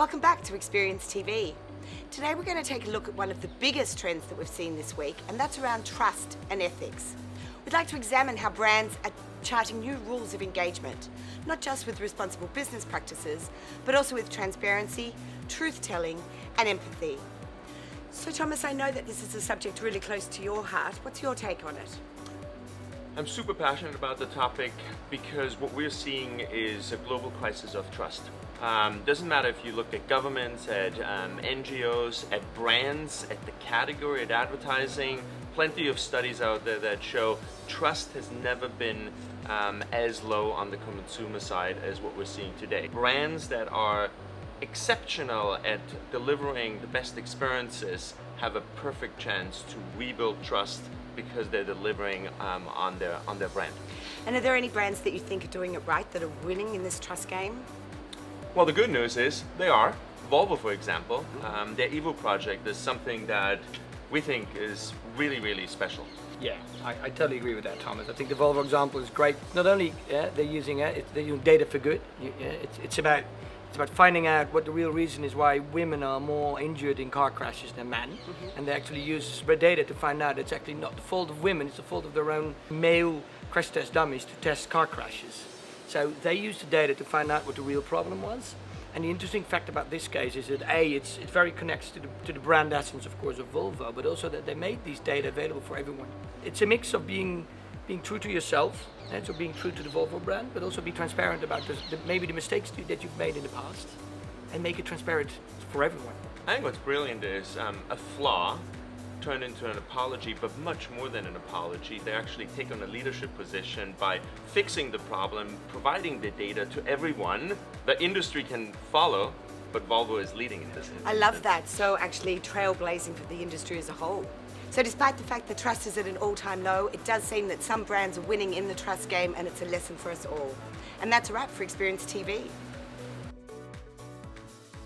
Welcome back to Experience TV. Today we're going to take a look at one of the biggest trends that we've seen this week, and that's around trust and ethics. We'd like to examine how brands are charting new rules of engagement, not just with responsible business practices, but also with transparency, truth-telling, and empathy. So Thomas, I know that this is a subject really close to your heart. What's your take on it? I'm super passionate about the topic because what we're seeing is a global crisis of trust. Doesn't matter if you look at governments, at NGOs, at brands, at the category, at advertising. Plenty of studies out there that show trust has never been as low on the consumer side as what we're seeing today. Brands that are exceptional at delivering the best experiences have a perfect chance to rebuild trust because they're delivering on their brand. And are there any brands that you think are doing it right, that are winning in this trust game? Well, the good news is they are. Volvo, for example, their Evo project is something that we think is really, really special. Yeah, I totally agree with that, Thomas. I think the Volvo example is great. Not only they're using data for good. It's about finding out what the real reason is why women are more injured in car crashes than men. And they actually use data to find out it's actually not the fault of women, it's the fault of their own male crash test dummies to test car crashes. So they used the data to find out what the real problem was. And the interesting fact about this case is that it very connects to the brand essence, of course, of Volvo, but also that they made these data available for everyone. It's a mix of being true to yourself, and so being true to the Volvo brand, but also be transparent about maybe the mistakes that you've made in the past, and make it transparent for everyone. I think what's brilliant is a flaw turned into an apology, but much more than an apology. They actually take on a leadership position by fixing the problem, providing the data to everyone. The industry can follow, but Volvo is leading in this. I love that. So actually trailblazing for the industry as a whole. So despite the fact that trust is at an all-time low, it does seem that some brands are winning in the trust game, and it's a lesson for us all. And that's a wrap for Experience TV.